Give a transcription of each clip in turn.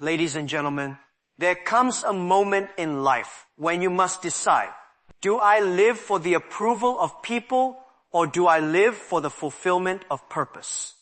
Ladies and gentlemen, there comes a moment in life when you must decide, do I live for the approval of people or do I live for the fulfillment of purpose?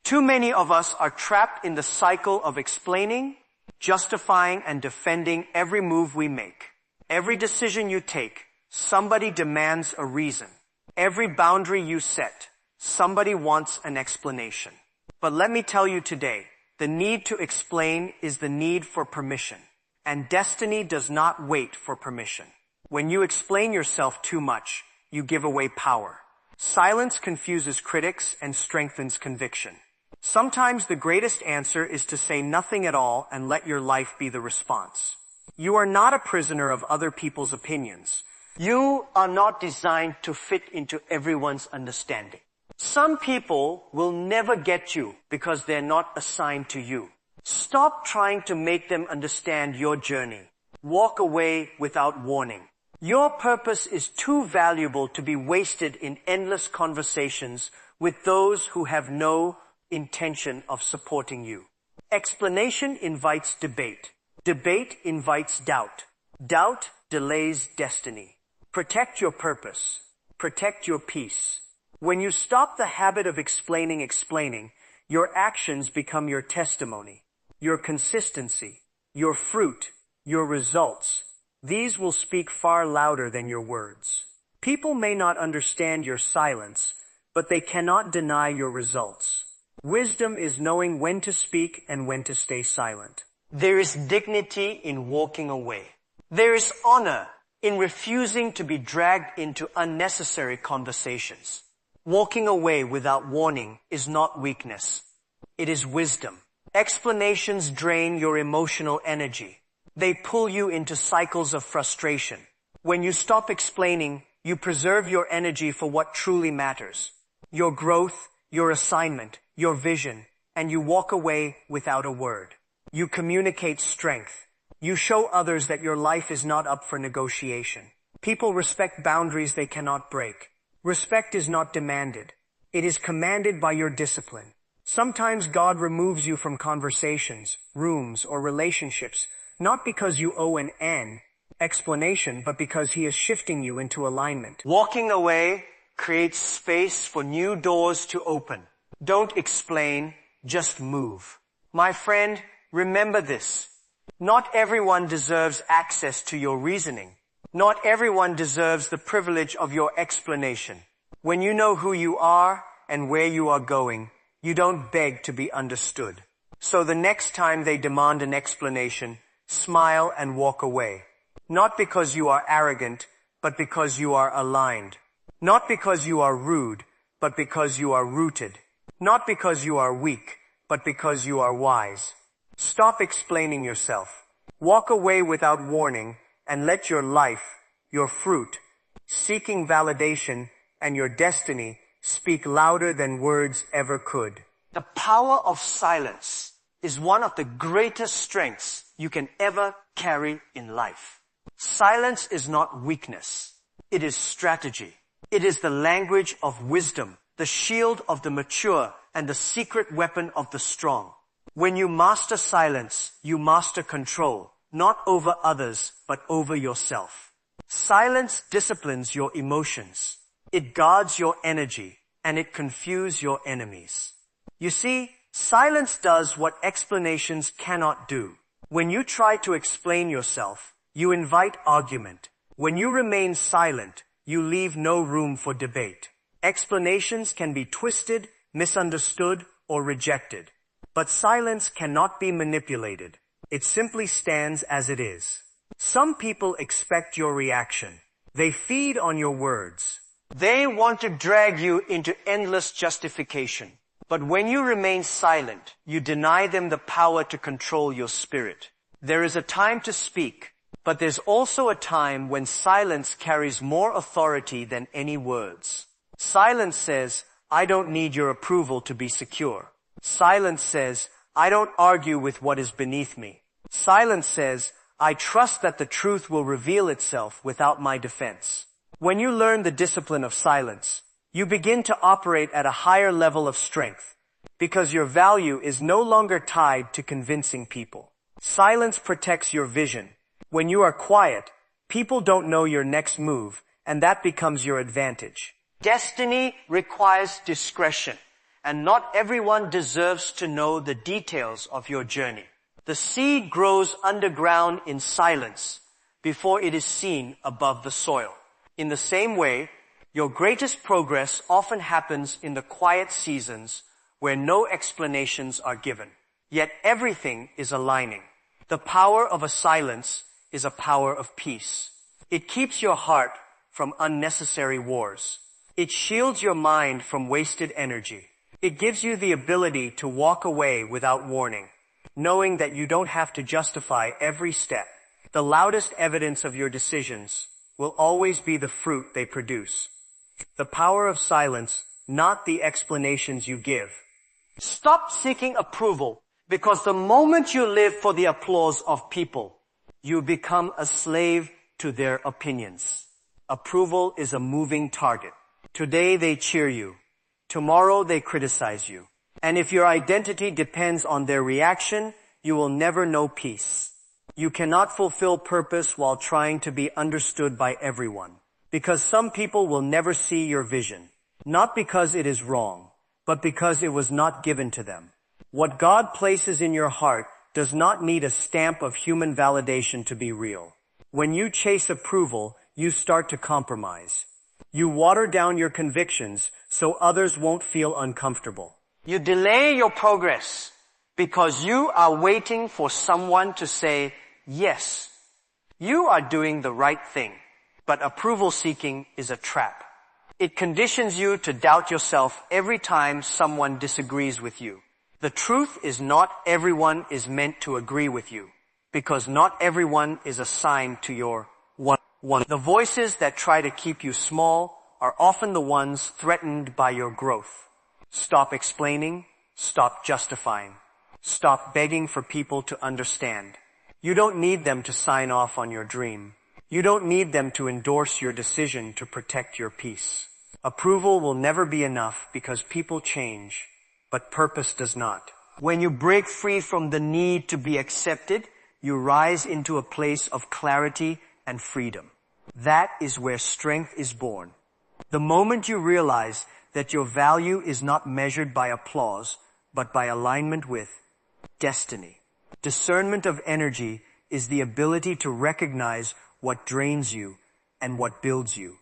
Too many of us are trapped in the cycle of explaining, justifying, and defending every move we make. Every decision you take, somebody demands a reason. Every boundary you set, somebody wants an explanation. But let me tell you today, the need to explain is the need for permission. And destiny does not wait for permission. When you explain yourself too much, you give away power. Silence confuses critics and strengthens conviction. Sometimes the greatest answer is to say nothing at all and let your life be the response. You are not a prisoner of other people's opinions. You are not designed to fit into everyone's understanding. Some people will never get you because they're not assigned to you. Stop trying to make them understand your journey. Walk away without warning. Your purpose is too valuable to be wasted in endless conversations with those who have no intention of supporting you. Explanation invites debate. Debate invites doubt. Doubt delays destiny. Protect your purpose. Protect your peace. When you stop the habit of explaining, your actions become your testimony, your consistency, your fruit, your results. These will speak far louder than your words. People may not understand your silence, but they cannot deny your results. Wisdom is knowing when to speak and when to stay silent. There is dignity in walking away. There is honor in refusing to be dragged into unnecessary conversations. Walking away without warning is not weakness. It is wisdom. Explanations drain your emotional energy. They pull you into cycles of frustration. When you stop explaining, you preserve your energy for what truly matters. Your growth, your assignment, your vision, and you walk away without a word. You communicate strength. You show others that your life is not up for negotiation. People respect boundaries they cannot break. Respect is not demanded. It is commanded by your discipline. Sometimes God removes you from conversations, rooms, or relationships, not because you owe an explanation, but because He is shifting you into alignment. Walking away creates space for new doors to open. Don't explain, just move. My friend, remember this. Not everyone deserves access to your reasoning. Not everyone deserves the privilege of your explanation. When you know who you are and where you are going, you don't beg to be understood. So the next time they demand an explanation, smile and walk away. Not because you are arrogant, but because you are aligned. Not because you are rude, but because you are rooted. Not because you are weak, but because you are wise. Stop explaining yourself. Walk away without warning and let your life, your fruit, seeking validation, and your destiny speak louder than words ever could. The power of silence is one of the greatest strengths you can ever carry in life. Silence is not weakness. It is strategy. It is the language of wisdom, the shield of the mature, and the secret weapon of the strong. When you master silence, you master control. Not over others, but over yourself. Silence disciplines your emotions. It guards your energy, and it confuses your enemies. You see, silence does what explanations cannot do. When you try to explain yourself, you invite argument. When you remain silent, you leave no room for debate. Explanations can be twisted, misunderstood, or rejected. But silence cannot be manipulated. It simply stands as it is. Some people expect your reaction. They feed on your words. They want to drag you into endless justification. But when you remain silent, you deny them the power to control your spirit. There is a time to speak, but there's also a time when silence carries more authority than any words. Silence says, I don't need your approval to be secure. Silence says, I don't argue with what is beneath me. Silence says, I trust that the truth will reveal itself without my defense. When you learn the discipline of silence, you begin to operate at a higher level of strength, because your value is no longer tied to convincing people. Silence protects your vision. When you are quiet, people don't know your next move, and that becomes your advantage. Destiny requires discretion, and not everyone deserves to know the details of your journey. The seed grows underground in silence before it is seen above the soil. In the same way, your greatest progress often happens in the quiet seasons where no explanations are given. Yet everything is aligning. The power of a silence is a power of peace. It keeps your heart from unnecessary wars. It shields your mind from wasted energy. It gives you the ability to walk away without warning, knowing that you don't have to justify every step. The loudest evidence of your decisions will always be the fruit they produce. The power of silence, not the explanations you give. Stop seeking approval, because the moment you live for the applause of people, you become a slave to their opinions. Approval is a moving target. Today they cheer you. Tomorrow they criticize you. And if your identity depends on their reaction, you will never know peace. You cannot fulfill purpose while trying to be understood by everyone, because some people will never see your vision, not because it is wrong, but because it was not given to them. What God places in your heart does not need a stamp of human validation to be real. When you chase approval, you start to compromise. You water down your convictions so others won't feel uncomfortable. You delay your progress because you are waiting for someone to say, yes, you are doing the right thing. But approval seeking is a trap. It conditions you to doubt yourself every time someone disagrees with you. The truth is not everyone is meant to agree with you, because not everyone is assigned to your one. The voices that try to keep you small are often the ones threatened by your growth. Stop explaining. Stop justifying. Stop begging for people to understand. You don't need them to sign off on your dream. You don't need them to endorse your decision to protect your peace. Approval will never be enough because people change, but purpose does not. When you break free from the need to be accepted, you rise into a place of clarity and freedom. That is where strength is born. The moment you realize that your value is not measured by applause, but by alignment with destiny. Discernment of energy is the ability to recognize what drains you and what builds you,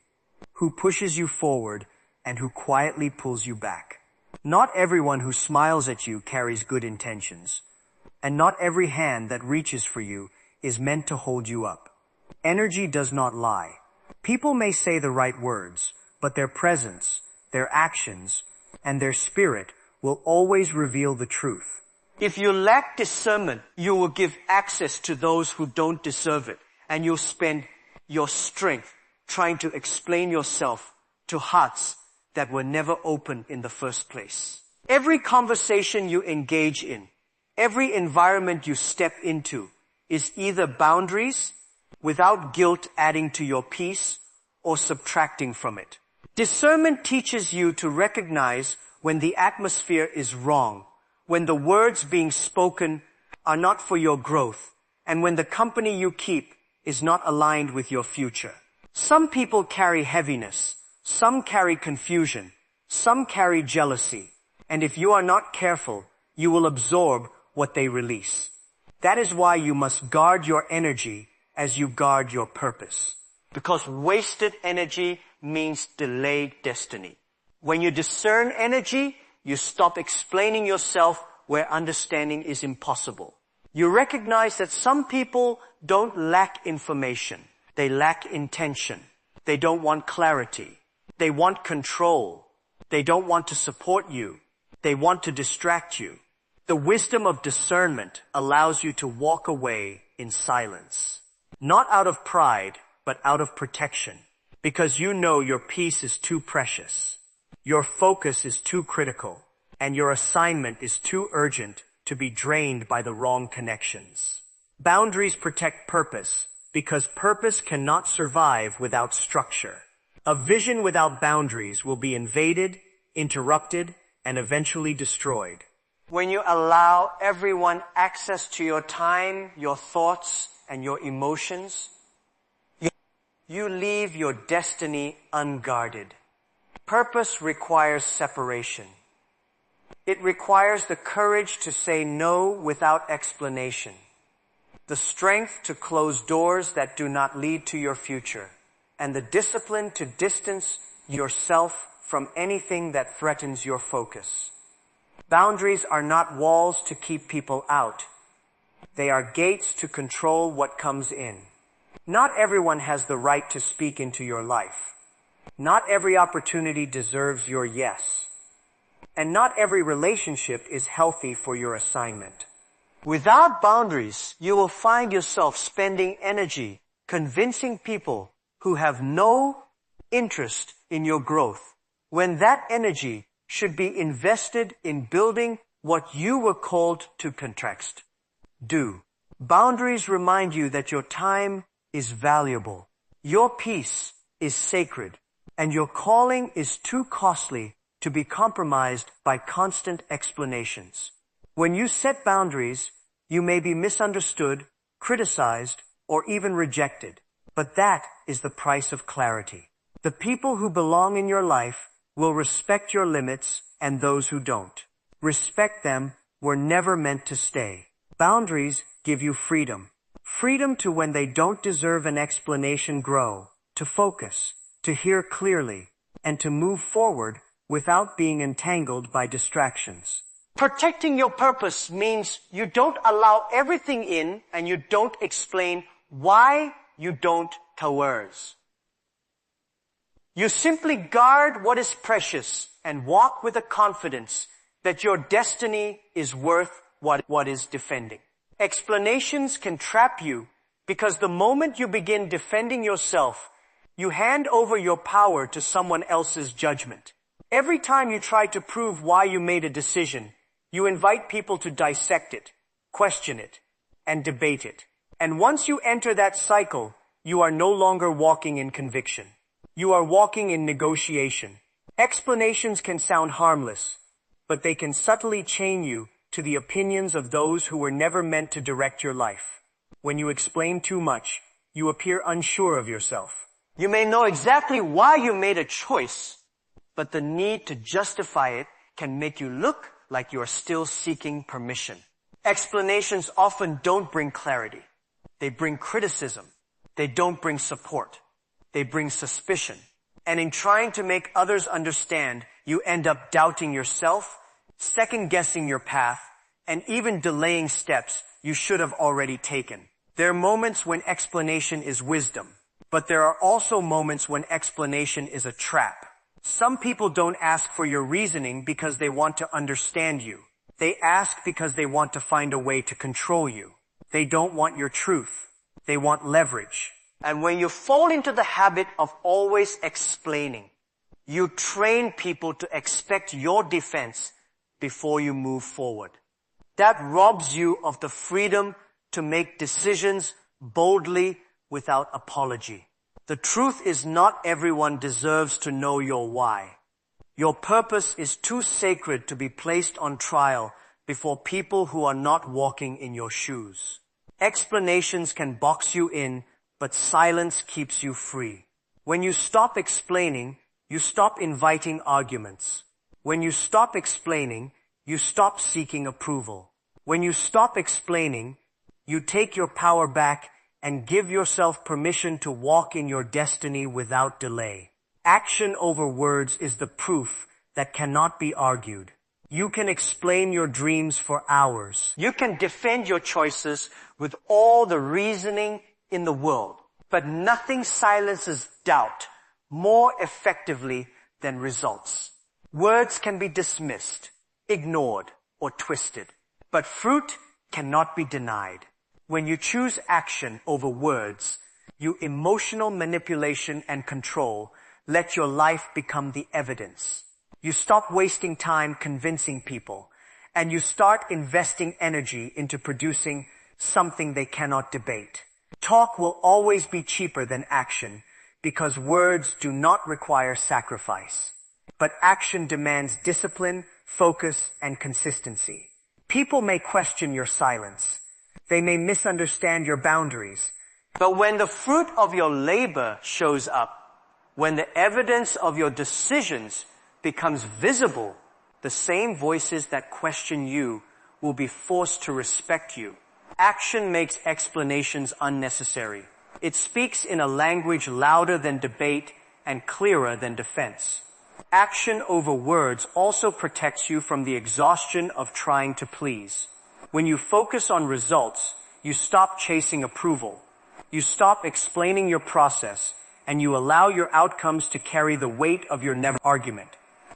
who pushes you forward and who quietly pulls you back. Not everyone who smiles at you carries good intentions, and not every hand that reaches for you is meant to hold you up. Energy does not lie. People may say the right words, but their presence, their actions, and their spirit will always reveal the truth. If you lack discernment, you will give access to those who don't deserve it, and you'll spend your strength trying to explain yourself to hearts that were never open in the first place. Every conversation you engage in, every environment you step into is either boundaries without guilt adding to your peace or subtracting from it. Discernment teaches you to recognize when the atmosphere is wrong, when the words being spoken are not for your growth, and when the company you keep is not aligned with your future. Some people carry heaviness, some carry confusion, some carry jealousy, and if you are not careful, you will absorb what they release. That is why you must guard your energy as you guard your purpose. Because wasted energy means delayed destiny. When you discern energy, you stop explaining yourself where understanding is impossible. You recognize that some people don't lack information. They lack intention. They don't want clarity. They want control. They don't want to support you. They want to distract you. The wisdom of discernment allows you to walk away in silence. Not out of pride, but out of protection. Because you know your peace is too precious. Your focus is too critical. And your assignment is too urgent to be drained by the wrong connections. Boundaries protect purpose, because purpose cannot survive without structure. A vision without boundaries will be invaded, interrupted, and eventually destroyed. When you allow everyone access to your time, your thoughts, and your emotions, you leave your destiny unguarded. Purpose requires separation. It requires the courage to say no without explanation, the strength to close doors that do not lead to your future, and the discipline to distance yourself from anything that threatens your focus. Boundaries are not walls to keep people out. They are gates to control what comes in. Not everyone has the right to speak into your life. Not every opportunity deserves your yes. And not every relationship is healthy for your assignment. Without boundaries, you will find yourself spending energy convincing people who have no interest in your growth, when that energy should be invested in building what you were called to do. Boundaries remind you that your time is valuable, your peace is sacred, and your calling is too costly to be compromised by constant explanations. When you set boundaries, you may be misunderstood, criticized, or even rejected. But that is the price of clarity. The people who belong in your life will respect your limits, and those who don't. Respect them were never meant to stay. Boundaries give you freedom. Freedom to, when they don't deserve an explanation, grow, to focus, to hear clearly, and to move forward without being entangled by distractions. Protecting your purpose means you don't allow everything in, and you don't explain why you don't coerce. You simply guard what is precious and walk with a confidence that your destiny is worth what is defending. Explanations can trap you because the moment you begin defending yourself, you hand over your power to someone else's judgment. Every time you try to prove why you made a decision, you invite people to dissect it, question it, and debate it. And once you enter that cycle, you are no longer walking in conviction. You are walking in negotiation. Explanations can sound harmless, but they can subtly chain you to the opinions of those who were never meant to direct your life. When you explain too much, you appear unsure of yourself. You may know exactly why you made a choice, but the need to justify it can make you look like you are still seeking permission. Explanations often don't bring clarity. They bring criticism. They don't bring support. They bring suspicion. And in trying to make others understand, you end up doubting yourself, second-guessing your path, and even delaying steps you should have already taken. There are moments when explanation is wisdom, but there are also moments when explanation is a trap. Some people don't ask for your reasoning because they want to understand you. They ask because they want to find a way to control you. They don't want your truth. They want leverage. And when you fall into the habit of always explaining, you train people to expect your defense before you move forward. That robs you of the freedom to make decisions boldly without apology. The truth is, not everyone deserves to know your why. Your purpose is too sacred to be placed on trial before people who are not walking in your shoes. Explanations can box you in, but silence keeps you free. When you stop explaining, you stop inviting arguments. When you stop explaining, you stop seeking approval. When you stop explaining, you take your power back and give yourself permission to walk in your destiny without delay. Action over words is the proof that cannot be argued. You can explain your dreams for hours. You can defend your choices with all the reasoning in the world. But nothing silences doubt more effectively than results. Words can be dismissed, ignored, or twisted. But fruit cannot be denied. When you choose action over words, you emotional manipulation and control let your life become the evidence. You stop wasting time convincing people, and you start investing energy into producing something they cannot debate. Talk will always be cheaper than action because words do not require sacrifice. But action demands discipline, focus, and consistency. People may question your silence. They may misunderstand your boundaries. But when the fruit of your labor shows up, when the evidence of your decisions becomes visible, the same voices that question you will be forced to respect you. Action makes explanations unnecessary. It speaks in a language louder than debate and clearer than defense. Action over words also protects you from the exhaustion of trying to please. When you focus on results, you stop chasing approval. You stop explaining your process, and you allow your outcomes to carry the weight of your never argument.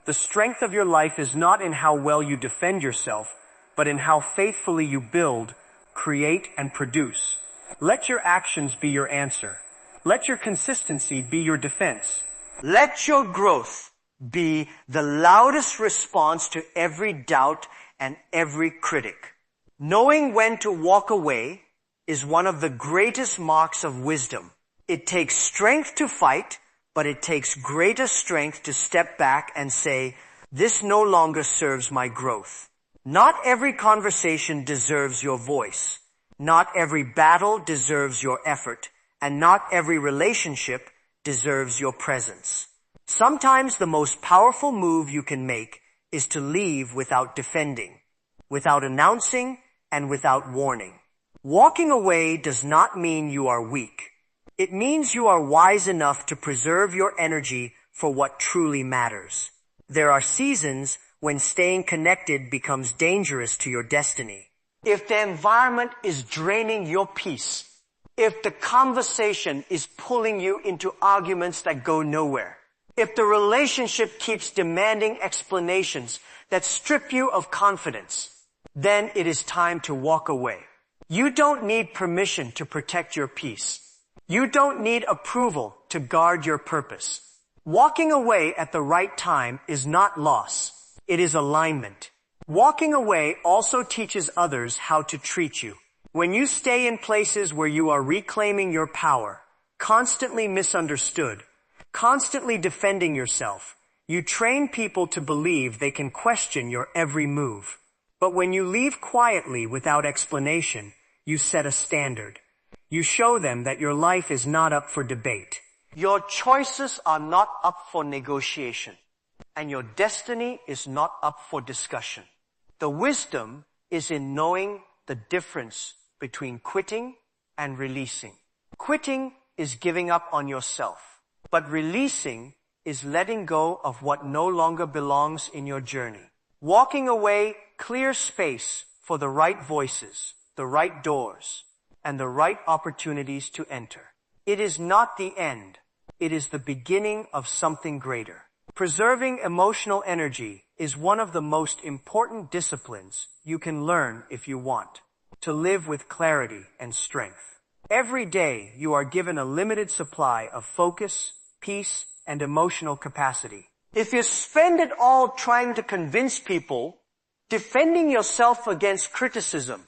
The strength of your life is not in how well you defend yourself, but in how faithfully you build, create, and produce. Let your actions be your answer. Let your consistency be your defense. Let your growth be the loudest response to every doubt and every critic. Knowing when to walk away is one of the greatest marks of wisdom. It takes strength to fight, but it takes greater strength to step back and say, this no longer serves my growth. Not every conversation deserves your voice. Not every battle deserves your effort. And not every relationship deserves your presence. Sometimes the most powerful move you can make is to leave without defending, without announcing, and without warning. Walking away does not mean you are weak. It means you are wise enough to preserve your energy for what truly matters. There are seasons when staying connected becomes dangerous to your destiny. If the environment is draining your peace, if the conversation is pulling you into arguments that go nowhere, if the relationship keeps demanding explanations that strip you of confidence, then it is time to walk away. You don't need permission to protect your peace. You don't need approval to guard your purpose. Walking away at the right time is not loss. It is alignment. Walking away also teaches others how to treat you. When you stay in places where you are reclaiming your power, constantly misunderstood, constantly defending yourself, you train people to believe they can question your every move. But when you leave quietly without explanation, you set a standard. You show them that your life is not up for debate. Your choices are not up for negotiation, and your destiny is not up for discussion. The wisdom is in knowing the difference between quitting and releasing. Quitting is giving up on yourself, but releasing is letting go of what no longer belongs in your journey. Walking away clears space for the right voices, the right doors, and the right opportunities to enter. It is not the end. It is the beginning of something greater. Preserving emotional energy is one of the most important disciplines you can learn if you want to live with clarity and strength. Every day you are given a limited supply of focus, peace, and emotional capacity. If you spend it all trying to convince people, defending yourself against criticism,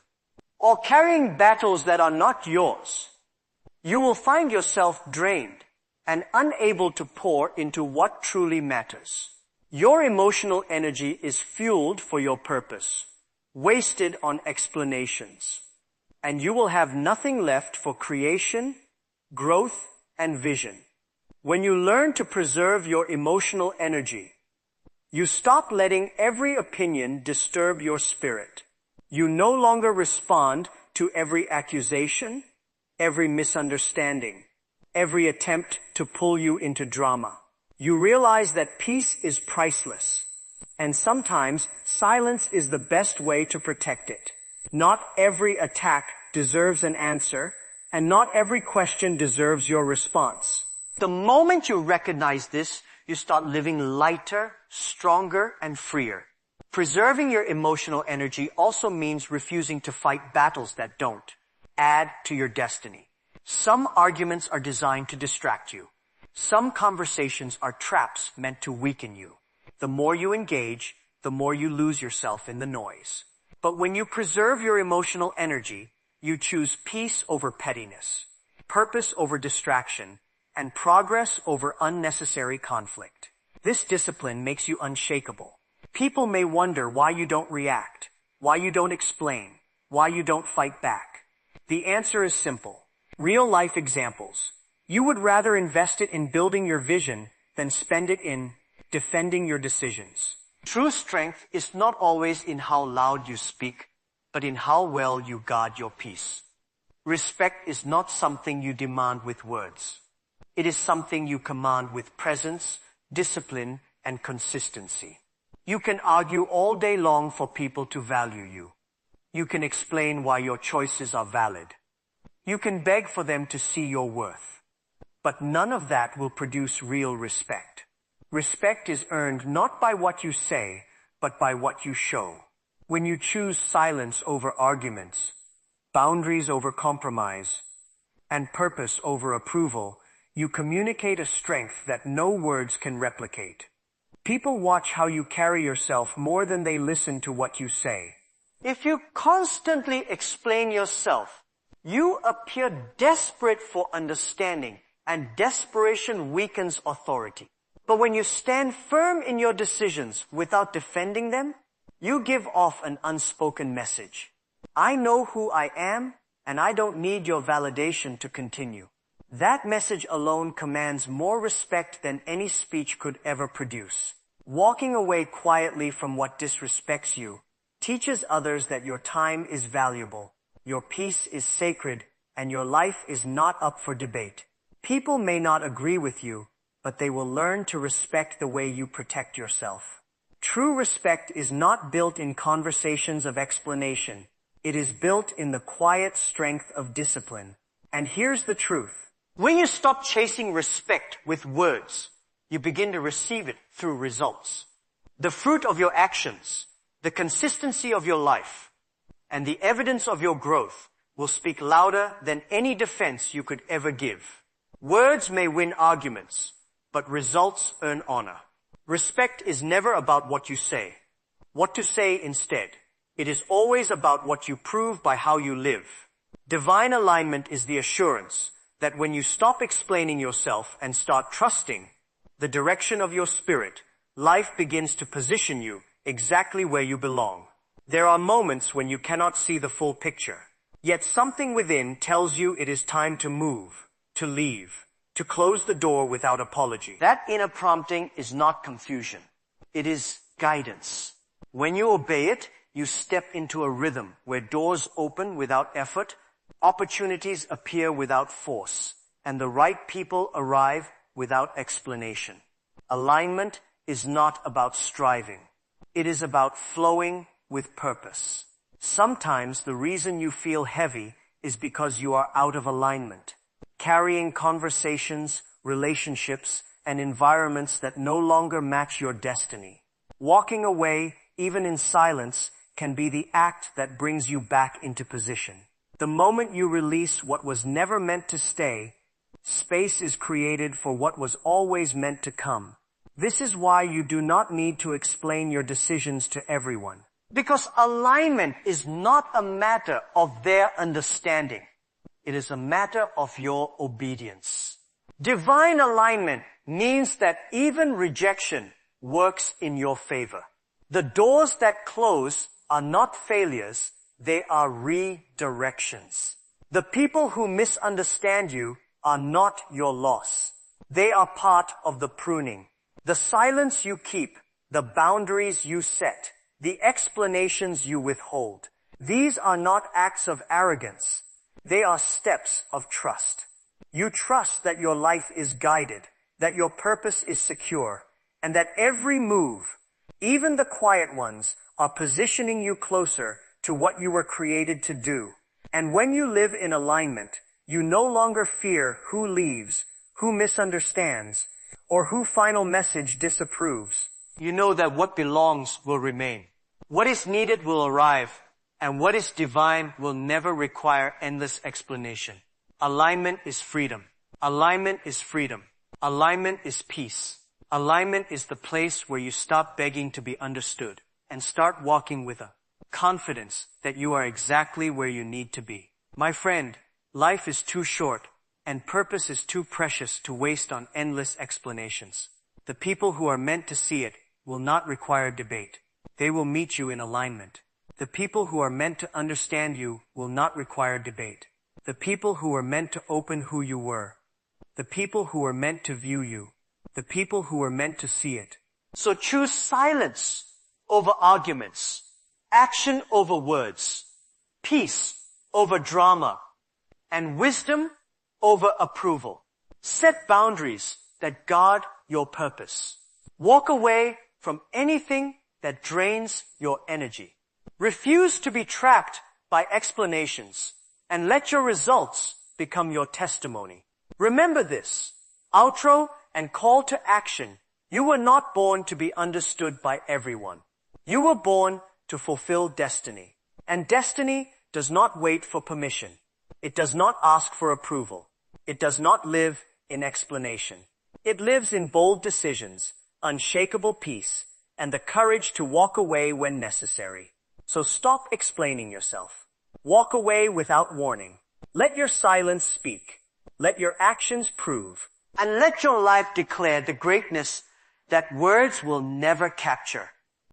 or carrying battles that are not yours, you will find yourself drained and unable to pour into what truly matters. Your emotional energy is fueled for your purpose, wasted on explanations, and you will have nothing left for creation, growth, and vision. When you learn to preserve your emotional energy, you stop letting every opinion disturb your spirit. You no longer respond to every accusation, every misunderstanding, every attempt to pull you into drama. You realize that peace is priceless, and sometimes silence is the best way to protect it. Not every attack deserves an answer, and not every question deserves your response. The moment you recognize this, you start living lighter, stronger, and freer. Preserving your emotional energy also means refusing to fight battles that don't add to your destiny. Some arguments are designed to distract you. Some conversations are traps meant to weaken you. The more you engage, the more you lose yourself in the noise. But when you preserve your emotional energy, you choose peace over pettiness, purpose over distraction, and progress over unnecessary conflict. This discipline makes you unshakable. People may wonder why you don't react. why you don't explain, why you don't fight back. The answer is simple. Real-life examples. You would rather invest it in building your vision than spend it in defending your decisions. True strength is not always in how loud you speak, but in how well you guard your peace. Respect is not something you demand with words. It is something you command with presence, discipline, and consistency. You can argue all day long for people to value you. You can explain why your choices are valid. You can beg for them to see your worth. But none of that will produce real respect. Respect is earned not by what you say, but by what you show. When you choose silence over arguments, boundaries over compromise, and purpose over approval, you communicate a strength that no words can replicate. People watch how you carry yourself more than they listen to what you say. If you constantly explain yourself, you appear desperate for understanding, and desperation weakens authority. But when you stand firm in your decisions without defending them, you give off an unspoken message. I know who I am, and I don't need your validation to continue. That message alone commands more respect than any speech could ever produce. Walking away quietly from what disrespects you teaches others that your time is valuable, your peace is sacred, and your life is not up for debate. People may not agree with you, but they will learn to respect the way you protect yourself. True respect is not built in conversations of explanation. It is built in the quiet strength of discipline. And here's the truth. When you stop chasing respect with words, you begin to receive it through results. The fruit of your actions, the consistency of your life, and the evidence of your growth will speak louder than any defense you could ever give. Words may win arguments, but results earn honor. Respect is never about what you say, what to say instead. It is always about what you prove by how you live. Divine alignment is the assurance that when you stop explaining yourself and start trusting the direction of your spirit, life begins to position you exactly where you belong. There are moments when you cannot see the full picture, yet something within tells you it is time to move, to leave, to close the door without apology. That inner prompting is not confusion. It is guidance. When you obey it, you step into a rhythm where doors open without effort, opportunities appear without force, and the right people arrive without explanation. Alignment is not about striving. It is about flowing with purpose. Sometimes the reason you feel heavy is because you are out of alignment, carrying conversations, relationships, and environments that no longer match your destiny. Walking away, even in silence, can be the act that brings you back into position. The moment you release what was never meant to stay, space is created for what was always meant to come. This is why you do not need to explain your decisions to everyone. Because alignment is not a matter of their understanding. It is a matter of your obedience. Divine alignment means that even rejection works in your favor. The doors that close are not failures, they are redirections. The people who misunderstand you are not your loss. They are part of the pruning. The silence you keep, the boundaries you set, the explanations you withhold. These are not acts of arrogance. They are steps of trust. You trust that your life is guided, that your purpose is secure, and that every move, even the quiet ones, are positioning you closer to what you were created to do. And when you live in alignment, you no longer fear who leaves, who misunderstands, or who final message disapproves. You know that what belongs will remain. What is needed will arrive, and what is divine will never require endless explanation. Alignment is freedom. Alignment is freedom. Alignment is peace. Alignment is the place where you stop begging to be understood and start walking with a confidence that you are exactly where you need to be. My friend, life is too short and purpose is too precious to waste on endless explanations. The people who are meant to see it will not require debate. They will meet you in alignment. The people who are meant to understand you will not require debate. The people who are meant to open who you were. The people who are meant to view you. The people who are meant to see it. So choose silence over arguments, action over words, peace over drama, and wisdom over approval. Set boundaries that guard your purpose. Walk away from anything that drains your energy. Refuse to be trapped by explanations, and let your results become your testimony. Remember this, outro and call to action. You were not born to be understood by everyone. You were born to fulfill destiny. And destiny does not wait for permission. It does not ask for approval. It does not live in explanation. It lives in bold decisions, unshakable peace, and the courage to walk away when necessary. So stop explaining yourself. Walk away without warning. Let your silence speak. Let your actions prove. And let your life declare the greatness that words will never capture.